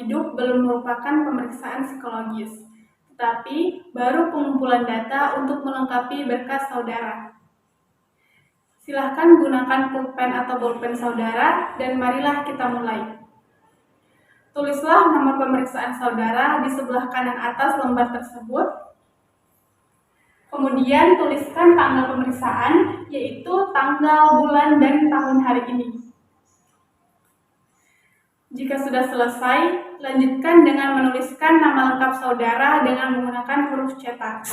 hidup belum merupakan pemeriksaan psikologis, tetapi baru pengumpulan data untuk melengkapi berkas saudara. Silahkan gunakan pulpen atau bolpen saudara dan marilah kita mulai. Tulislah nomor pemeriksaan saudara di sebelah kanan atas lembar tersebut. Kemudian tuliskan tanggal pemeriksaan, yaitu tanggal, bulan, dan tahun hari ini. Jika sudah selesai, lanjutkan dengan menuliskan nama lengkap saudara dengan menggunakan huruf cetak.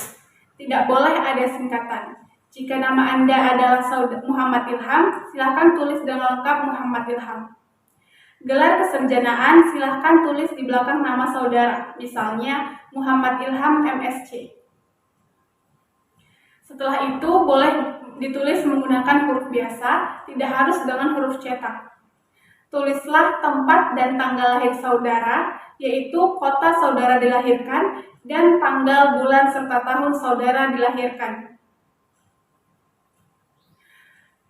Tidak boleh ada singkatan. Jika nama Anda adalah Muhammad Ilham, silakan tulis dengan lengkap Muhammad Ilham. Gelar kesarjanaan silakan tulis di belakang nama saudara, misalnya Muhammad Ilham MSc. Setelah itu boleh ditulis menggunakan huruf biasa, tidak harus dengan huruf cetak. Tulislah tempat dan tanggal lahir saudara, yaitu kota saudara dilahirkan dan tanggal, bulan, serta tahun saudara dilahirkan.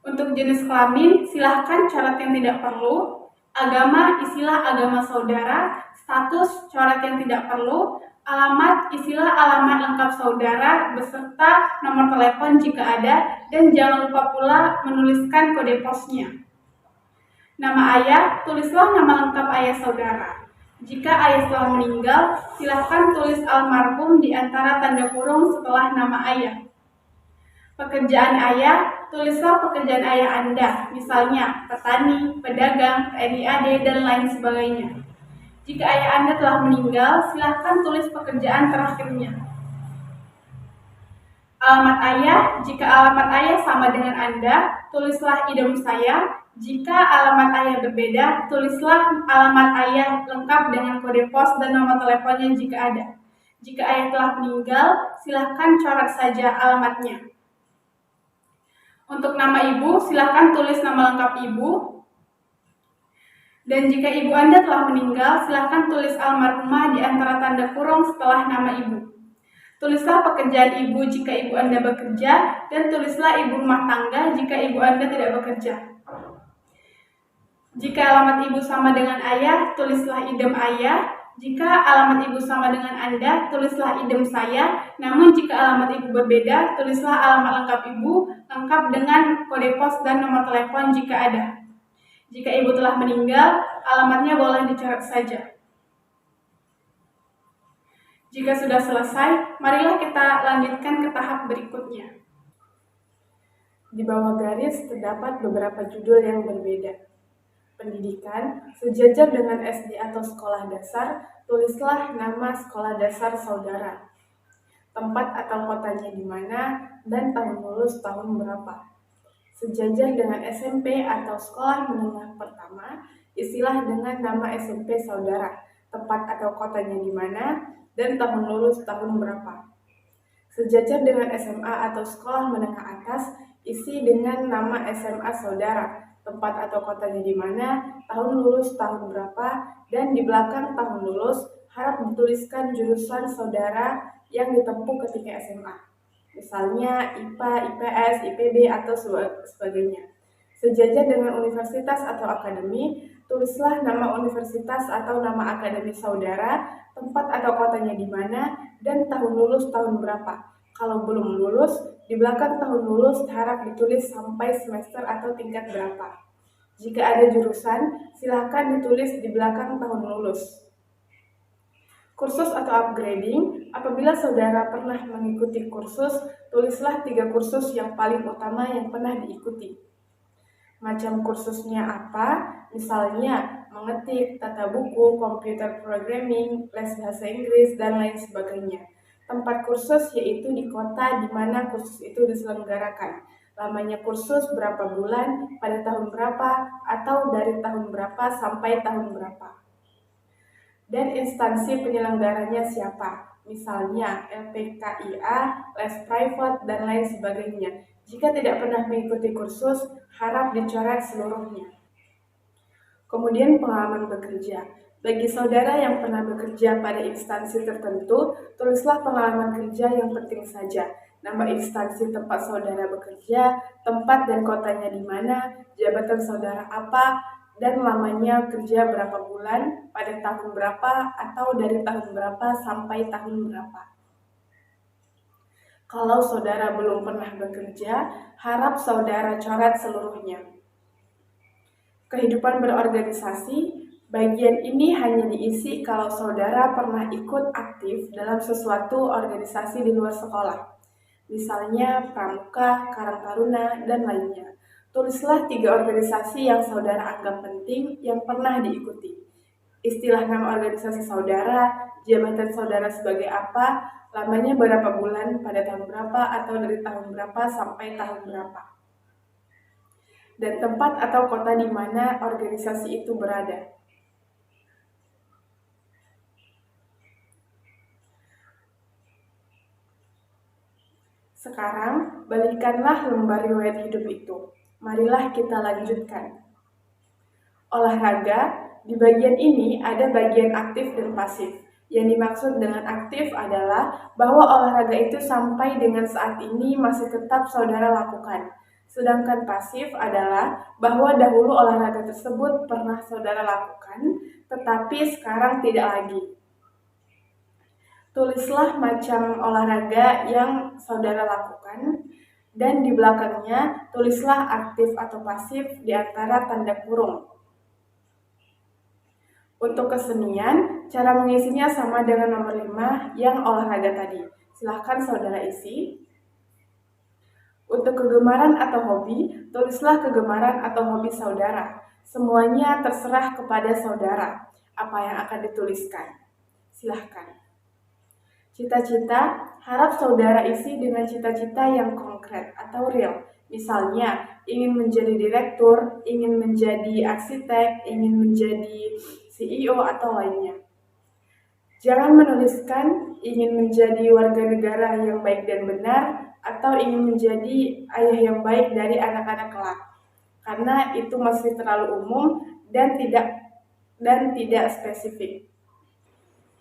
Untuk jenis kelamin, silahkan coret yang tidak perlu. Agama, isilah agama saudara. Status, coret yang tidak perlu. Alamat, isilah alamat lengkap saudara beserta nomor telepon jika ada, dan jangan lupa pula menuliskan kode posnya. Nama ayah, tulislah nama lengkap ayah saudara. Jika ayah telah meninggal, silahkan tulis almarhum di antara tanda kurung setelah nama ayah. Pekerjaan ayah, tulislah pekerjaan ayah Anda, misalnya petani, pedagang, TNI AD, dan lain sebagainya. Jika ayah Anda telah meninggal, silahkan tulis pekerjaan terakhirnya. Alamat ayah, jika alamat ayah sama dengan Anda, tulislah idem saya. Jika alamat ayah berbeda, tulislah alamat ayah lengkap dengan kode pos dan nomor teleponnya jika ada. Jika ayah telah meninggal, silahkan coret saja alamatnya. Untuk nama ibu, silahkan tulis nama lengkap ibu. Dan jika ibu Anda telah meninggal, silahkan tulis almarhumah di antara tanda kurung setelah nama ibu. Tulislah pekerjaan ibu jika ibu Anda bekerja, dan tulislah ibu rumah tangga jika ibu Anda tidak bekerja. Jika alamat ibu sama dengan ayah, tulislah idem ayah. Jika alamat ibu sama dengan Anda, tulislah idem saya. Namun jika alamat ibu berbeda, tulislah alamat lengkap ibu, lengkap dengan kode pos dan nomor telepon jika ada. Jika ibu telah meninggal, alamatnya boleh dicoret saja. Jika sudah selesai, marilah kita lanjutkan ke tahap berikutnya. Di bawah garis terdapat beberapa judul yang berbeda. Pendidikan, sejajar dengan SD atau sekolah dasar, tulislah nama sekolah dasar saudara. Tempat atau kotanya di mana, dan tahun lulus tahun berapa. Sejajar dengan SMP atau sekolah menengah pertama, isilah dengan nama SMP saudara, tempat atau kotanya di mana, dan tahun lulus tahun berapa. Sejajar dengan SMA atau sekolah menengah atas, isi dengan nama SMA saudara, tempat atau kotanya di mana, tahun lulus tahun berapa, dan di belakang tahun lulus harap dituliskan jurusan saudara yang ditempuh ketika SMA. Misalnya IPA, IPS, IPB, atau sebagainya. Sejajar dengan universitas atau akademi, tulislah nama universitas atau nama akademi saudara, tempat atau kotanya di mana, dan tahun lulus tahun berapa. Kalau belum lulus, di belakang tahun lulus harap ditulis sampai semester atau tingkat berapa. Jika ada jurusan, silakan ditulis di belakang tahun lulus. Kursus atau upgrading, apabila saudara pernah mengikuti kursus, tulislah 3 kursus yang paling utama yang pernah diikuti. Macam kursusnya apa? Misalnya mengetik, tata buku, komputer programming, les bahasa Inggris, dan lain sebagainya. Tempat kursus yaitu di kota di mana kursus itu diselenggarakan. Lamanya kursus berapa bulan, pada tahun berapa, atau dari tahun berapa sampai tahun berapa. Dan instansi penyelenggaranya siapa, misalnya LPKIA, les private, dan lain sebagainya. Jika tidak pernah mengikuti kursus, harap dicoret seluruhnya. Kemudian pengalaman bekerja. Bagi saudara yang pernah bekerja pada instansi tertentu, tulislah pengalaman kerja yang penting saja. Nama instansi tempat saudara bekerja, tempat dan kotanya di mana, jabatan saudara apa, dan lamanya kerja berapa bulan, pada tahun berapa, atau dari tahun berapa sampai tahun berapa. Kalau saudara belum pernah bekerja, harap saudara coret seluruhnya. Kehidupan berorganisasi, bagian ini hanya diisi kalau saudara pernah ikut aktif dalam sesuatu organisasi di luar sekolah, misalnya Pramuka, Karang Taruna, dan lainnya. Tulislah 3 organisasi yang saudara anggap penting yang pernah diikuti. Istilah nama organisasi saudara, jabatan saudara sebagai apa, lamanya berapa bulan, pada tahun berapa, atau dari tahun berapa sampai tahun berapa, dan tempat atau kota di mana organisasi itu berada. Sekarang, balikkanlah lembar riwayat hidup itu. Marilah kita lanjutkan. Olahraga, di bagian ini ada bagian aktif dan pasif. Yang dimaksud dengan aktif adalah bahwa olahraga itu sampai dengan saat ini masih tetap saudara lakukan. Sedangkan pasif adalah bahwa dahulu olahraga tersebut pernah saudara lakukan, tetapi sekarang tidak lagi. Tulislah macam olahraga yang saudara lakukan, dan di belakangnya tulislah aktif atau pasif di antara tanda kurung. Untuk kesenian, cara mengisinya sama dengan nomor 5 yang olahraga tadi. Silahkan saudara isi. Untuk kegemaran atau hobi, tulislah kegemaran atau hobi saudara. Semuanya terserah kepada saudara, apa yang akan dituliskan. Silahkan. Cita-cita, harap saudara isi dengan cita-cita yang konkret atau real. Misalnya, ingin menjadi direktur, ingin menjadi arsitek, ingin menjadi CEO, atau lainnya. Jangan menuliskan ingin menjadi warga negara yang baik dan benar, atau ingin menjadi ayah yang baik dari anak-anak kelak, karena itu masih terlalu umum dan tidak spesifik.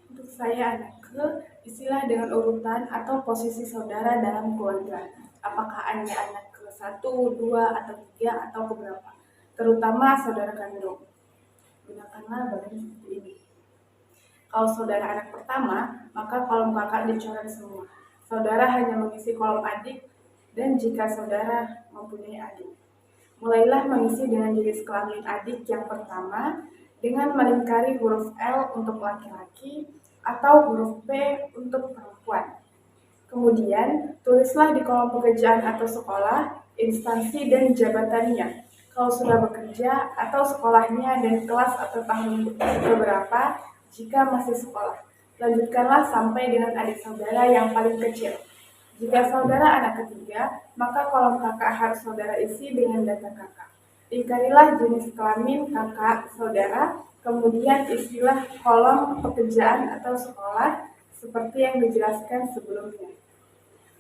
Untuk saya anak ke, isilah dengan urutan atau posisi saudara dalam keluarga. Apakah Anda anak ke 1, 2, atau 3, atau keberapa? Terutama saudara kandung. Gunakanlah bagian seperti ini. Kalau saudara anak pertama, maka kolom kakak dicoret semua. Saudara hanya mengisi kolom adik, dan jika saudara mempunyai adik, mulailah mengisi dengan jenis kelamin adik yang pertama dengan melingkari huruf L untuk laki-laki atau huruf P untuk perempuan. Kemudian, tulislah di kolom pekerjaan atau sekolah, instansi dan jabatannya. Kalau sudah bekerja atau sekolahnya dan kelas atau tahun beberapa jika masih sekolah. Lanjutkanlah sampai dengan adik saudara yang paling kecil. Jika saudara anak ketiga, maka kolom kakak harus saudara isi dengan data kakak. Lingkarilah jenis kelamin kakak saudara, kemudian isilah kolom pekerjaan atau sekolah seperti yang dijelaskan sebelumnya.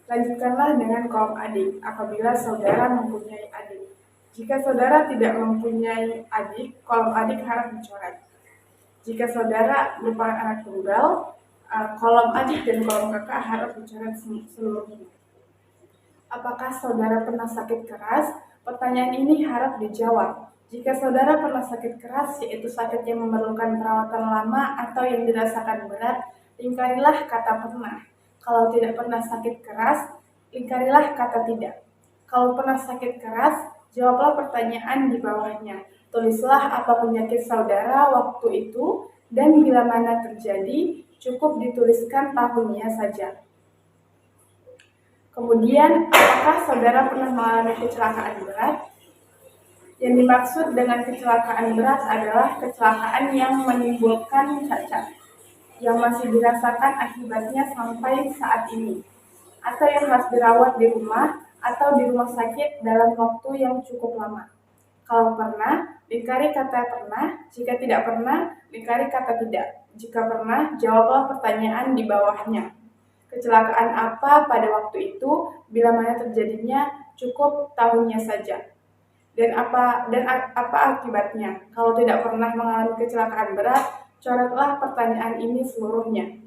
Lanjutkanlah dengan kolom adik apabila saudara mempunyai adik. Jika saudara tidak mempunyai adik, kolom adik harus dicoret. Jika saudara merupakan anak tunggal, kolom adik dan kolom kakak harus dicoret seluruhnya. Apakah saudara pernah sakit keras? Pertanyaan ini harap dijawab. Jika saudara pernah sakit keras, yaitu sakit yang memerlukan perawatan lama atau yang dirasakan berat, lingkarilah kata pernah. Kalau tidak pernah sakit keras, lingkarilah kata tidak. Kalau pernah sakit keras, jawablah pertanyaan di bawahnya. Tulislah apa penyakit saudara waktu itu, dan bila mana terjadi, cukup dituliskan tahunnya saja. Kemudian, apakah saudara pernah mengalami kecelakaan berat? Yang dimaksud dengan kecelakaan berat adalah kecelakaan yang menimbulkan cacat, yang masih dirasakan akibatnya sampai saat ini, atau yang harus dirawat di rumah atau di rumah sakit dalam waktu yang cukup lama. Kalau pernah, lingkari kata pernah. Jika tidak pernah, lingkari kata tidak. Jika pernah, jawablah pertanyaan di bawahnya. Kecelakaan apa pada waktu itu, bila mana terjadinya, cukup tahunnya saja. Dan apa akibatnya? Kalau tidak pernah mengalami kecelakaan berat, coretlah pertanyaan ini seluruhnya.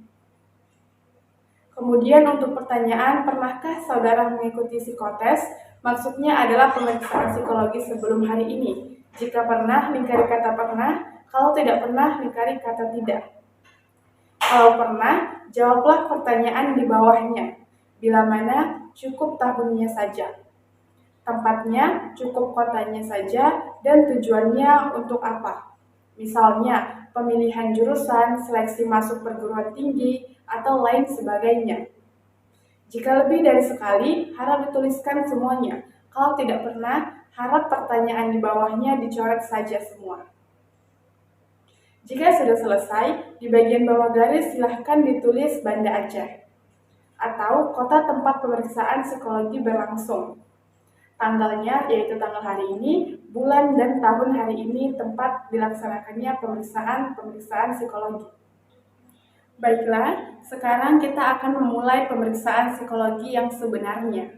Kemudian untuk pertanyaan, pernahkah saudara mengikuti psikotes? Maksudnya adalah pemeriksaan psikologis sebelum hari ini. Jika pernah, lingkari kata pernah. Kalau tidak pernah, lingkari kata tidak. Kalau pernah, jawablah pertanyaan di bawahnya. Bila mana, cukup tahunnya saja. Tempatnya, cukup kotanya saja, dan tujuannya untuk apa. Misalnya, pemilihan jurusan, seleksi masuk perguruan tinggi, atau lain sebagainya. Jika lebih dari sekali, harap dituliskan semuanya. Kalau tidak pernah, harap pertanyaan di bawahnya dicoret saja semua. Jika sudah selesai, di bagian bawah garis silahkan ditulis Banda Aceh atau kota tempat pemeriksaan psikologi berlangsung. Tanggalnya yaitu tanggal hari ini, bulan dan tahun hari ini tempat dilaksanakannya pemeriksaan psikologi. Baiklah, sekarang kita akan memulai pemeriksaan psikologi yang sebenarnya.